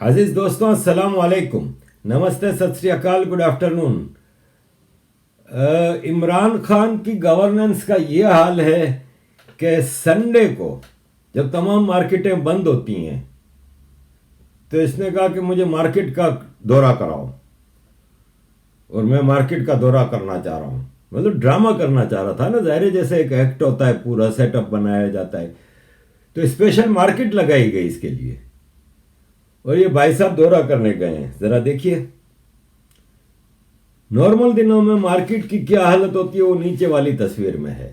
अजीज दोस्तों, अस्सलाम वालेकुम, नमस्ते, सत श्री अकाल, गुड आफ्टरनून। इमरान खान की गवर्नेंस का ये हाल है कि संडे को जब तमाम मार्केटें बंद होती हैं तो इसने कहा कि मुझे मार्केट का दौरा कराओ और मैं मार्केट का दौरा करना चाह रहा हूँ। मतलब ड्रामा करना चाह रहा था ना, ज़ाहिर है, जैसे एक एक्ट होता है, पूरा सेटअप बनाया जाता है, तो स्पेशल मार्केट लगाई गई इसके लिए और ये भाई साहब दौरा करने गए हैं। जरा देखिए, नॉर्मल दिनों में मार्केट की क्या हालत होती है वो नीचे वाली तस्वीर में है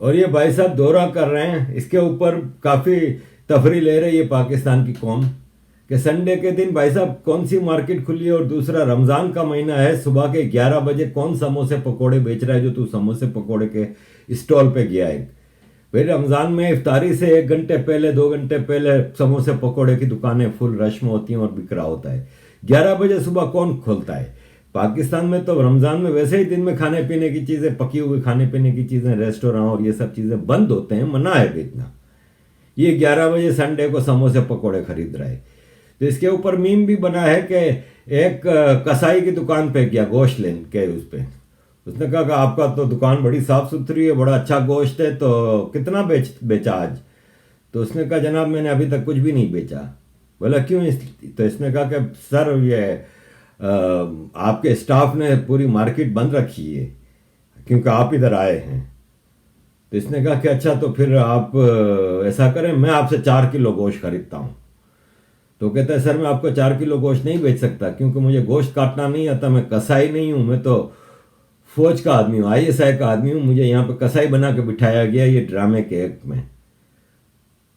और ये भाई साहब दौरा कर रहे हैं। इसके ऊपर काफ़ी तफरी ले रही है पाकिस्तान की कौम कि संडे के दिन भाई साहब कौन सी मार्केट खुली है और दूसरा रमज़ान का महीना है, सुबह के 11 बजे कौन समोसे पकोड़े बेच रहा है जो तू समोसे पकोड़े के स्टॉल पे गया है। भाई रमज़ान में इफ्तारी से 1 घंटे पहले 2 घंटे पहले समोसे पकोड़े की दुकानें फुल रश में होती हैं और बिक रहा होता है। 11 बजे सुबह कौन खोलता है? पाकिस्तान में तो रमज़ान में वैसे ही दिन में खाने पीने की चीज़ें, पकी हुई खाने पीने की चीज़ें, रेस्टोरेंट और ये सब चीज़ें बंद होते हैं, मना है बेचना। ये 11 बजे संडे को समोसे पकोड़े खरीद रहा है। तो इसके ऊपर मीम भी बना है कि एक कसाई की दुकान पे गया गोश्त लेने के, उस पर उसने कहा कि आपका तो दुकान बड़ी साफ सुथरी है, बड़ा अच्छा गोश्त है, तो कितना बेचा आज? तो उसने कहा जनाब मैंने अभी तक कुछ भी नहीं बेचा। बोला क्यों? तो इसने कहा कि सर ये आपके स्टाफ ने पूरी मार्केट बंद रखी है क्योंकि आप इधर आए हैं। तो इसने कहा कि अच्छा तो फिर आप ऐसा करें, मैं आपसे 4 किलो गोश्त खरीदता हूँ। तो कहता है सर मैं आपको 4 किलो गोश्त नहीं बेच सकता क्योंकि मुझे गोश्त काटना नहीं आता, मैं कसाई नहीं हूँ, मैं तो फौज का आदमी हूँ, ISI का आदमी हूँ, मुझे यहाँ पे कसाई बना के बिठाया गया ये ड्रामे के एक्ट में।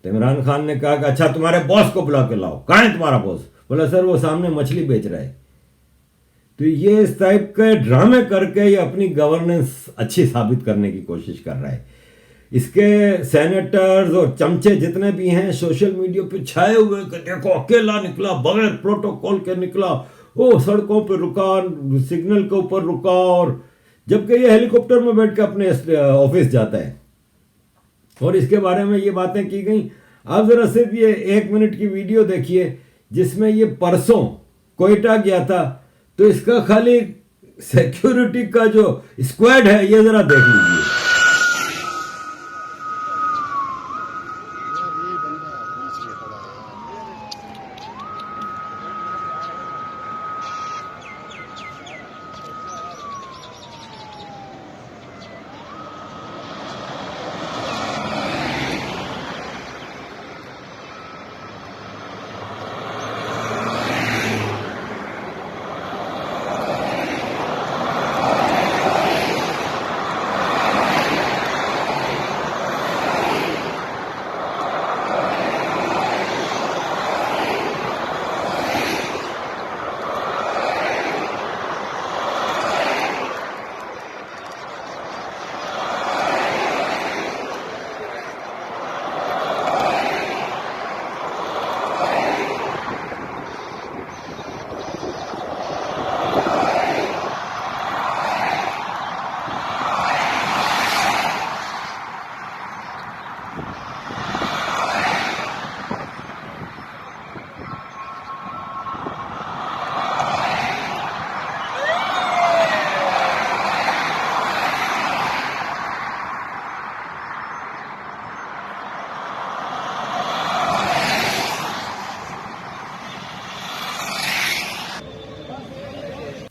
तो इमरान खान ने कहा कि अच्छा तुम्हारे बॉस को बुला के लाओ। कहाँ है तुम्हारा बॉस? बोला सर वो सामने मछली बेच रहा है। तो ये इस टाइप के ड्रामे करके ये अपनी गवर्नेंस अच्छी साबित करने की कोशिश कर रहा है। इसके सेनेटर्स और चमचे जितने भी हैं सोशल मीडिया पे छाए हुए कि देखो अकेला निकला, बगैर प्रोटोकॉल के निकला, वो सड़कों पे रुका, सिग्नल के ऊपर रुका, और जबकि ये हेलीकॉप्टर में बैठ के अपने ऑफिस जाता है। और इसके बारे में ये बातें की गई। आप जरा सिर्फ ये 1 मिनट की वीडियो देखिए जिसमें ये परसों कोयटा गया था, तो इसका खाली सिक्योरिटी का जो स्क्वाड है ये जरा देख लीजिए।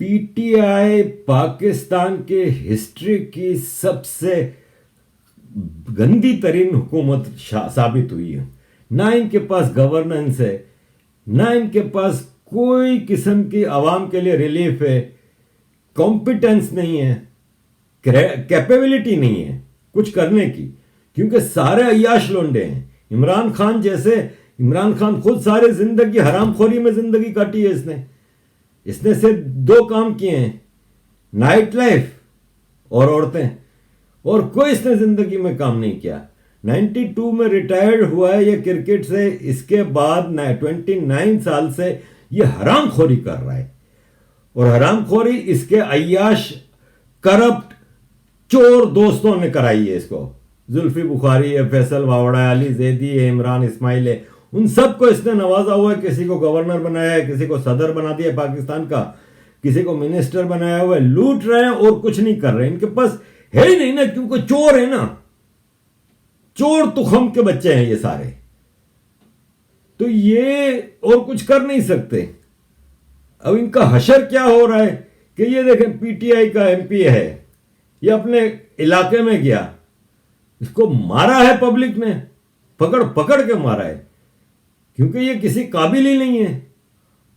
PTI पाकिस्तान के हिस्ट्री की सबसे गंदी तरीन हुकूमत साबित हुई है। ना इनके पास गवर्नेंस है, ना इनके पास कोई किस्म की आवाम के लिए रिलीफ है, कॉम्पिटेंस नहीं है, कैपेबिलिटी नहीं है कुछ करने की, क्योंकि सारे अय्याश लोंडे हैं। इमरान खान खुद सारे जिंदगी हरामखोरी में जिंदगी काटी है इसने सिर्फ 2 काम किए हैं, नाइट लाइफ और औरतें, और कोई इसने जिंदगी में काम नहीं किया। 92 में रिटायर्ड हुआ है ये क्रिकेट से, इसके बाद 29 साल से ये हरामखोरी कर रहा है। और हरामखोरी इसके अय्याश करप्ट चोर दोस्तों ने कराई है इसको। जुल्फी बुखारी है, फैसल वावड़ा, अली जैदी है, इमरान इस्माइल है, उन सबको इसने नवाजा हुआ है, किसी को गवर्नर बनाया है, किसी को सदर बना दिया पाकिस्तान का, किसी को मिनिस्टर बनाया हुआ है, लूट रहे हैं और कुछ नहीं कर रहे हैं। इनके पास है ही नहीं ना, क्योंकि चोर है ना, चोर तुखम के बच्चे हैं ये सारे, तो ये और कुछ कर नहीं सकते। अब इनका हशर क्या हो रहा है कि ये देखें पीटीआई का एमपी है, ये अपने इलाके में गया, इसको मारा है पब्लिक ने, पकड़ पकड़ के मारा है, क्योंकि ये किसी काबिल ही नहीं है।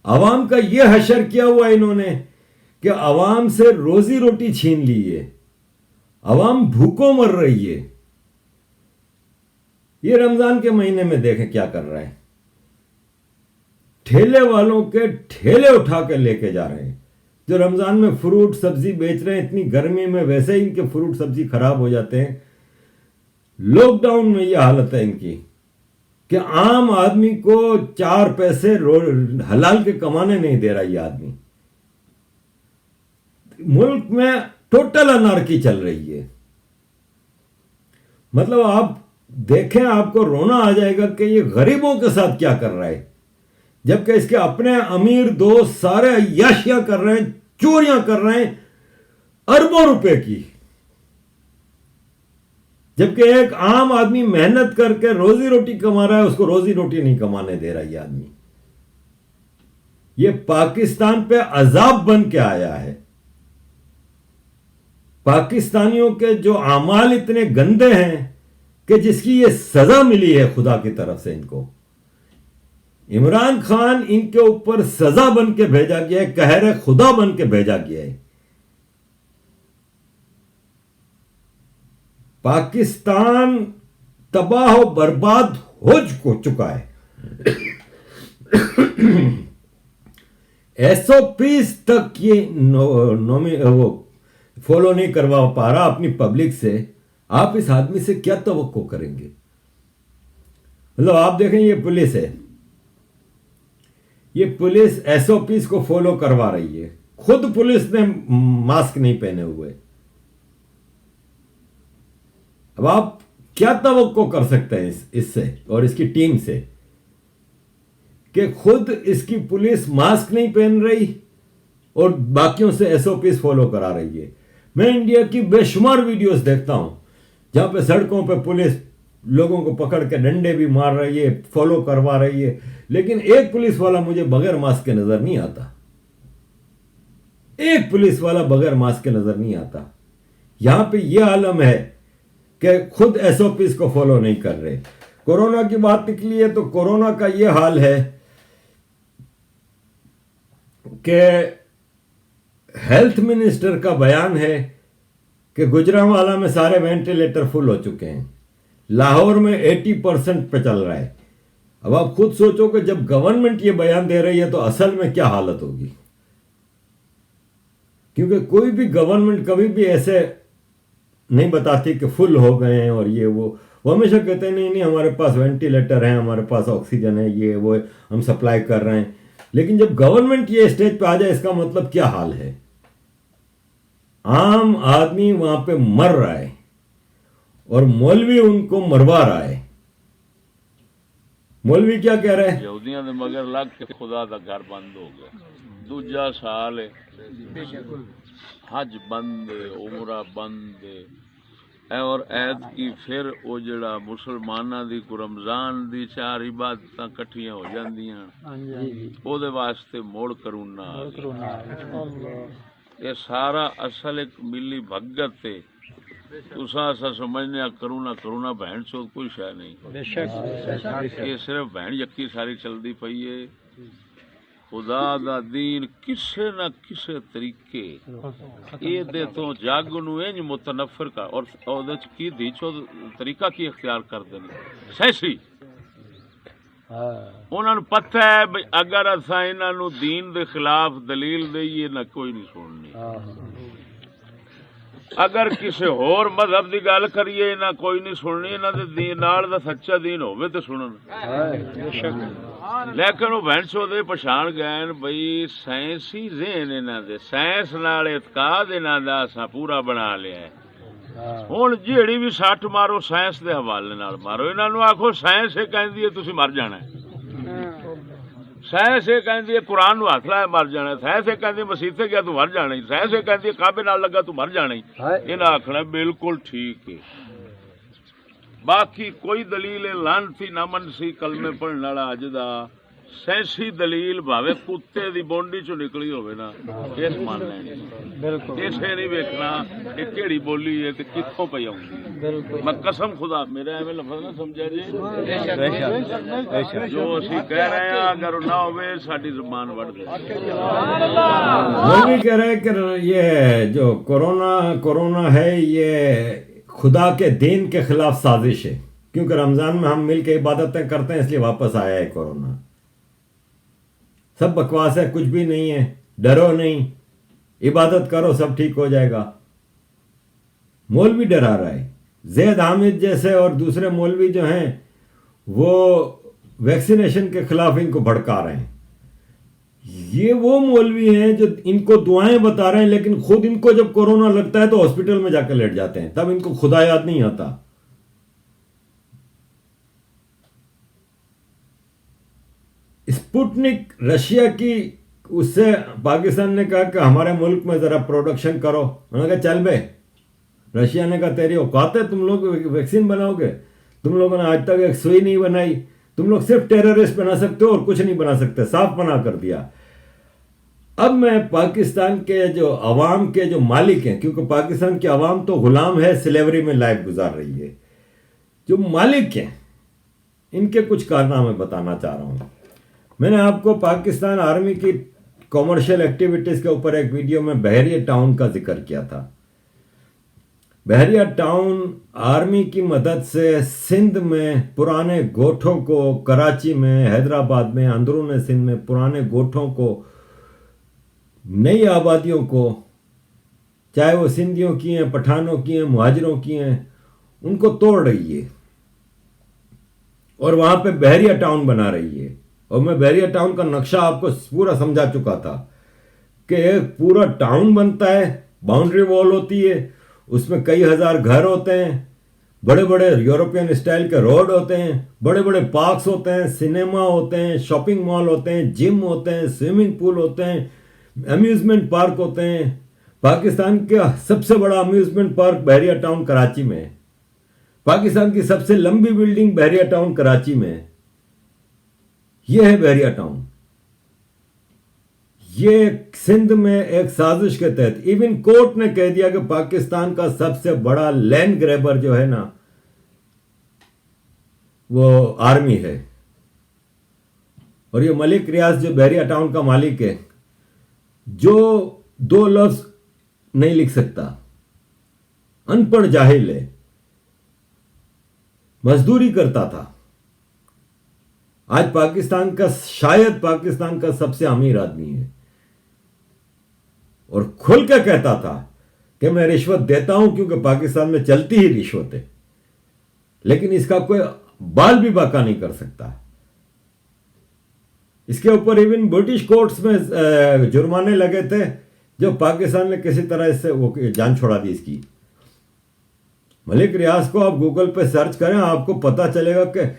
अवाम का ये हशर किया हुआ इन्होंने कि अवाम से रोजी रोटी छीन ली है, अवाम भूखों मर रही है। ये रमजान के महीने में देखें क्या कर रहा है, ठेले वालों के ठेले उठा के लेके जा रहे हैं। जो रमजान में फ्रूट सब्जी बेच रहे हैं, इतनी गर्मी में वैसे ही इनके फ्रूट सब्जी खराब हो जाते हैं, लॉकडाउन में यह हालत है इनकी कि आम आदमी को 4 पैसे हलाल के कमाने नहीं दे रहा ये आदमी। मुल्क में टोटल अनार्की चल रही है। मतलब आप देखें, आपको रोना आ जाएगा कि ये गरीबों के साथ क्या कर रहा है, जबकि इसके अपने अमीर दोस्त सारे अय्याशियां कर रहे हैं, चोरियां कर रहे हैं अरबों रुपए की, जबकि एक आम आदमी मेहनत करके रोजी रोटी कमा रहा है, उसको रोजी रोटी नहीं कमाने दे रहा ये आदमी। ये पाकिस्तान पे अजाब बन के आया है। पाकिस्तानियों के जो अमाल इतने गंदे हैं कि जिसकी ये सजा मिली है खुदा की तरफ से इनको। इमरान खान इनके ऊपर सजा बन के भेजा गया है, कहर खुदा बन के भेजा गया है। पाकिस्तान तबाह और बर्बाद हो चुका है। एसओपीस तक ये वो फॉलो नहीं करवा पा रहा अपनी पब्लिक से। आप इस आदमी से क्या तवक्को करेंगे? मतलब आप देखें, ये पुलिस है, ये पुलिस एसओपीस को फॉलो करवा रही है, खुद पुलिस ने मास्क नहीं पहने हुए। अब आप क्या तवक्को कर सकते हैं इससे और इसकी टीम से कि खुद इसकी पुलिस मास्क नहीं पहन रही और बाकियों से एसओपीस फॉलो करा रही है। मैं इंडिया की बेशुमार वीडियोस देखता हूं जहां पे सड़कों पे पुलिस लोगों को पकड़ के डंडे भी मार रही है, फॉलो करवा रही है, लेकिन एक पुलिस वाला मुझे बगैर मास्क के नजर नहीं आता। एक पुलिस वाला बगैर मास्क के नजर नहीं आता। यहां पे यह आलम है कि खुद एसओपीस को फॉलो नहीं कर रहे। कोरोना की बात निकली है तो कोरोना का यह हाल है कि हेल्थ मिनिस्टर का बयान है कि गुजरांवाला में सारे वेंटिलेटर फुल हो चुके हैं, लाहौर में 80% पे चल रहा है। अब आप खुद सोचो कि जब गवर्नमेंट ये बयान दे रही है तो असल में क्या हालत होगी, क्योंकि कोई भी गवर्नमेंट कभी भी ऐसे नहीं बताती कि फुल हो गए हैं और ये वो हमेशा कहते हैं नहीं नहीं हमारे पास वेंटिलेटर है, हमारे पास ऑक्सीजन है, ये वो हम सप्लाई कर रहे हैं। लेकिन जब गवर्नमेंट ये स्टेज पे आ जाए इसका मतलब क्या हाल है? आम आदमी वहां पे मर रहा है और मौलवी उनको मरवा रहा है। मौलवी क्या कह रहे हैं? यहूदियों ने मगर लग के खुदा का घर बंद हो गया, दूजा साल है, हज बंद है, उमरा बंद है, और ऐद की फिर वो जड़ा मुसलमाना दी को रमजान दी 4 इबादतां कट्ठियां हो जांदियां, ओदे वास्ते मोड़ करूना ये सारा असल एक मिली भगत है। तुसा असा समझने करूना बहन चोद कोई शय नहीं, ये सिर्फ बहन यक्की सारी चलती पई है। खुदा दा दीन किसे न किसे तरीके ये दे तो जग नूं इंज मुतनफर कर और ओदे च की दीचो तरीका की इख्तियार कर देने सैसी। उन्होंने पता है भी अगर असा इन्हों दीन दे खिलाफ दलील दईए ना कोई नहीं सुननी, अगर किसी होर मजहब की गल करिए ना कोई नहीं सुननी, इन्हां दे दीन नाल दा सच्चा दीन होवे ते सुनन। लेकिन वो भैन चोदे पछाण गए बई साइंसी ज़हन इन्हां दे, साइंस नाल इतकाद इन्हां दा असां पूरा बना लिया है। हुण जेड़ी भी सट मारो साइंस दे हवाले नाल मारो, इन्हां नूं आखो साइंस ये कहंदी है तुसीं मर जाना है। ਸਾਇੰਸ ਇਹ ਕਹਿੰਦੀ ਹੈ ਕੁਰਾਨ ਨੂੰ ਹੱਥ ਲਾਇਆ ਮਰ ਜਾਣਾ, ਸਾਇੰਸ ਇਹ ਕਹਿੰਦੀ ਮਸੀਤੇ ਗਿਆ ਤੂੰ ਮਰ ਜਾਣਾ, ਸਾਇੰਸ ਇਹ ਕਹਿੰਦੀ ਕਾਬੇ ਨਾਲ ਲੱਗਾ ਤੂੰ ਮਰ ਜਾਣਾ। ਇਹਨਾਂ ਆਖਣਾ ਬਿਲਕੁਲ ਠੀਕ ਹੈ। ਬਾਕੀ ਕੋਈ ਦਲੀਲ ਲਾਨਤੀ ਨਾ मनसी ਕਲਮੇ ਪੜਨ ਵਾਲਾ ਅੱਜ ਦਾ ਸੈਂਸੀ ਦਲੀਲ ਭਾਵੇਂ ਕੁੱਤੇ ਦੀ ਬੋਂਡੀ ਚੋਂ ਨਿਕਲੀ ਹੋਵੇ ਨਾ, ਇਸ ਮੰਨ ਲੈਣੀ ਬਿਲਕੁਲ। ਇਸੇ ਨਹੀਂ ਵੇਖਣਾ ਇਹ ਕਿਹੜੀ ਬੋਲੀ ਹੈ ਤੇ ਕਿੱਥੋਂ ਪਈ ਆਉਂਦੀ। ਮੈਂ ਕਸਮ ਖੁਦਾ ਮੇਰਾ ਐਵੇਂ ਲਫ਼ਜ਼ ਨਾ ਸਮਝਿਆ ਜੀ, ਜੋ ਅਸੀਂ ਕਹਿ ਰਹੇ ਹਾਂ अगर ਉਹ ਨਾ ਹੋਵੇ ਸਾਡੀ ਜ਼ੁਬਾਨ ਵੱਢ ਦੇ। वो भी कह रहे हैं कि ये जो कोरोना है ये खुदा के दीन के खिलाफ साजिश है, क्योंकि रमजान में हम मिल के इबादतें करते हैं इसलिए वापस आया है कोरोना। सब बकवास है, कुछ भी नहीं है, डरो नहीं, इबादत करो सब ठीक हो जाएगा। मौलवी डरा रहा है, जैद हामिद जैसे और दूसरे मौलवी जो हैं वो वैक्सीनेशन के खिलाफ इनको भड़का रहे हैं। ये वो मौलवी हैं जो इनको दुआएं बता रहे हैं, लेकिन खुद इनको जब कोरोना लगता है तो हॉस्पिटल में जाकर लेट जाते हैं, तब इनको खुदा याद नहीं आता। स्पुतनिक रशिया की, उससे पाकिस्तान ने कहा कि हमारे मुल्क में जरा प्रोडक्शन करो। उन्होंने कहा चल बे, रशिया ने कहा तेरी औकात है, तुम लोग वैक्सीन बनाओगे, तुम लोगों ने आज तक एक सुई नहीं बनाई, तुम लोग सिर्फ टेररिस्ट बना सकते हो और कुछ नहीं बना सकते, साफ मना कर दिया। अब मैं पाकिस्तान के जो अवाम के जो मालिक हैं, क्योंकि पाकिस्तान की अवाम तो गुलाम है, स्लेवरी में लाइफ गुजार रही है, जो मालिक हैं इनके कुछ कारनामे बताना चाह रहा हूं। मैंने आपको पाकिस्तान आर्मी की कॉमर्शियल एक्टिविटीज के ऊपर एक वीडियो में बहरिया टाउन का जिक्र किया था। बहरिया टाउन आर्मी की मदद से सिंध में पुराने गोठों को, कराची में, हैदराबाद में, अंदरून सिंध में पुराने गोठों को, नई आबादियों को, चाहे वो सिंधियों की हैं, पठानों की हैं, मुहाजिरों की हैं, उनको तोड़ रही है और वहां पे बहरिया टाउन बना रही है। और मैं बहरिया टाउन का नक्शा आपको पूरा समझा चुका था कि एक पूरा टाउन बनता है, बाउंड्री वॉल होती है, उसमें कई हजार घर होते हैं, बड़े बड़े यूरोपियन स्टाइल के रोड होते हैं, बड़े बड़े पार्क्स होते हैं, सिनेमा होते हैं, शॉपिंग मॉल होते हैं, जिम होते हैं, स्विमिंग पूल होते हैं, अम्यूजमेंट पार्क होते हैं। पाकिस्तान का सबसे बड़ा अम्यूजमेंट पार्क बहरिया टाउन कराची में है। पाकिस्तान की सबसे लंबी बिल्डिंग बहरिया टाउन कराची में है। यह है बहरिया टाउन। ये सिंध में एक साजिश के तहत इवन कोर्ट ने कह दिया कि पाकिस्तान का सबसे बड़ा लैंड ग्रैबर जो है ना वो आर्मी है। और ये मलिक रियाज जो बहरिया टाउन का मालिक है, जो दो लफ्ज नहीं लिख सकता, अनपढ़ जाहिल है, मजदूरी करता था, आज पाकिस्तान का, शायद पाकिस्तान का सबसे अमीर आदमी है और खुल के कहता था कि मैं रिश्वत देता हूं क्योंकि पाकिस्तान में चलती ही रिश्वत है, लेकिन इसका कोई बाल भी बाका नहीं कर सकता। इसके ऊपर इवन ब्रिटिश कोर्ट्स में जुर्माने लगे थे, जो पाकिस्तान ने किसी तरह इससे वो जान छोड़ा दी इसकी। मलिक रियाज को आप गूगल पे सर्च करें, आपको पता चलेगा कि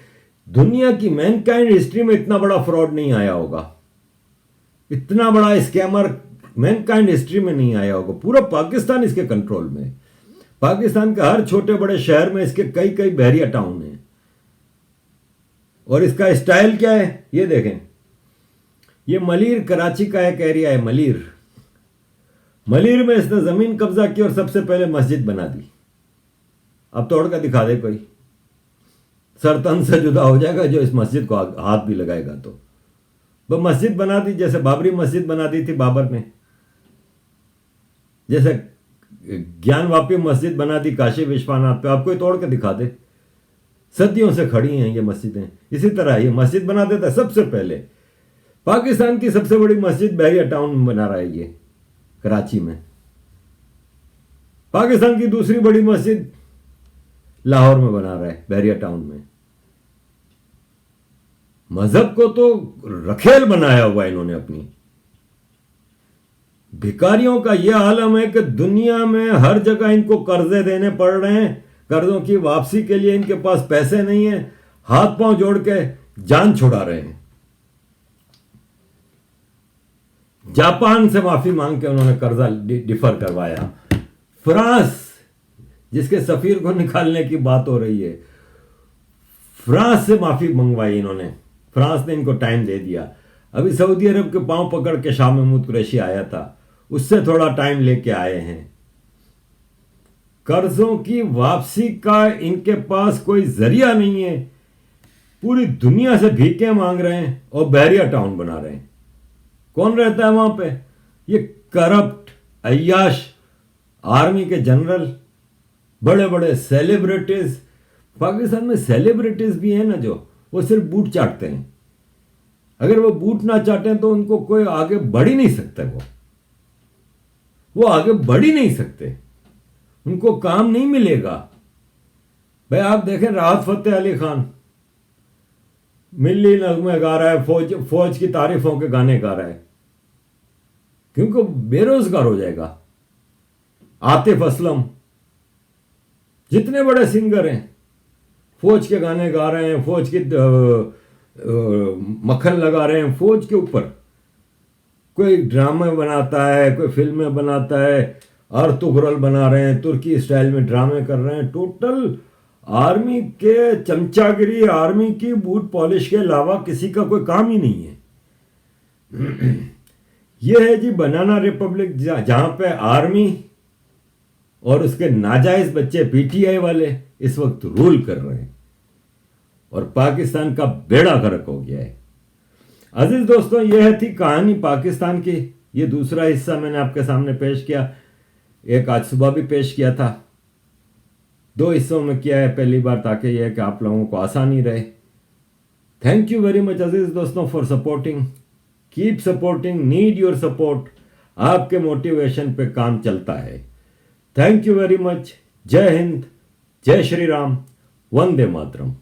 दुनिया की मैनकाइंड हिस्ट्री में इतना बड़ा फ्रॉड नहीं आया होगा, इतना बड़ा स्कैमर मैनकाइंड हिस्ट्री में नहीं आया होगा। पूरा पाकिस्तान इसके कंट्रोल में। पाकिस्तान के हर छोटे बड़े शहर में इसके कई कई बहरिया टाउन हैं। और इसका स्टाइल क्या है ये देखें। ये मलीर कराची का एक एरिया है, मलीर में इसने जमीन कब्जा की और सबसे पहले मस्जिद बना दी। अब तोड़ कर दिखा दे कोई, सर तन से जुदा हो जाएगा जो इस मस्जिद को हाथ भी लगाएगा। तो वो मस्जिद बना दी, जैसे बाबरी मस्जिद बना दी थी बाबर ने, जैसे ज्ञानवापी मस्जिद बना दी काशी विश्वनाथ पे। आपको तोड़ के दिखा दे, सदियों से खड़ी हैं ये मस्जिदें। इसी तरह ये मस्जिद बना देता है सबसे पहले। पाकिस्तान की सबसे बड़ी मस्जिद बहरिया टाउन में बना रहा है ये, कराची में। पाकिस्तान की दूसरी बड़ी मस्जिद लाहौर में बना रहा है, बहरिया टाउन में। मजहब को तो रखेल बनाया हुआ इन्होंने अपनी। भिखारियों का यह आलम है कि दुनिया में हर जगह इनको कर्जे देने पड़ रहे हैं, कर्जों की वापसी के लिए इनके पास पैसे नहीं है, हाथ पांव जोड़ के जान छुड़ा रहे हैं। जापान से माफी मांग के उन्होंने कर्जा डिफर करवाया। फ्रांस, जिसके सफीर को निकालने की बात हो रही है, फ्रांस से माफी मंगवाई इन्होंने। फ्रांस ने इनको टाइम दे दिया। अभी सऊदी अरब के पांव पकड़ के शाह महमूद कुरैशी आया था, उससे थोड़ा टाइम लेके आए हैं। कर्जों की वापसी का इनके पास कोई जरिया नहीं है। पूरी दुनिया से भीखें मांग रहे हैं और बहरिया टाउन बना रहे हैं। कौन रहता है वहां पे? ये करप्ट अय्याश आर्मी के जनरल, बड़े बड़े सेलिब्रिटीज। पाकिस्तान में सेलिब्रिटीज भी हैं ना, जो वो सिर्फ बूट चाटते हैं। अगर वो बूट ना चाटे तो उनको कोई आगे बढ़ ही नहीं सकता। वो आगे बढ़ ही नहीं सकते, उनको काम नहीं मिलेगा। भाई आप देखें, राहत फतेह अली खान मिल्ली नगमे गा रहा है, फौज की तारीफों के गाने गा रहा है, क्योंकि बेरोजगार हो जाएगा। आतिफ असलम, जितने बड़े सिंगर हैं फौज के गाने गा रहे हैं, फौज की मक्खन लगा रहे हैं फौज के ऊपर। कोई ड्रामे बनाता है, कोई फिल्में बनाता है, अर्तुगरल बना रहे हैं, तुर्की स्टाइल में ड्रामे कर रहे हैं। टोटल आर्मी के चमचागिरी, आर्मी की बूट पॉलिश के अलावा किसी का कोई काम ही नहीं है। यह है जी बनाना रिपब्लिक, जहां पे आर्मी और उसके नाजायज बच्चे पीटीआई वाले इस वक्त रूल कर रहे हैं और पाकिस्तान का बेड़ा गर्क हो गया है। अजीज दोस्तों, यह थी कहानी पाकिस्तान की। ये दूसरा हिस्सा मैंने आपके सामने पेश किया, एक आज सुबह भी पेश किया था। 2 हिस्सों में किया है पहली बार, ताकि यह कि आप लोगों को आसानी रहे। थैंक यू वेरी मच अजीज दोस्तों for supporting. Keep supporting, need your support. आपके मोटिवेशन पे काम चलता है। Thank you very much. जय हिंद, जय श्री राम, वंदे मातरम।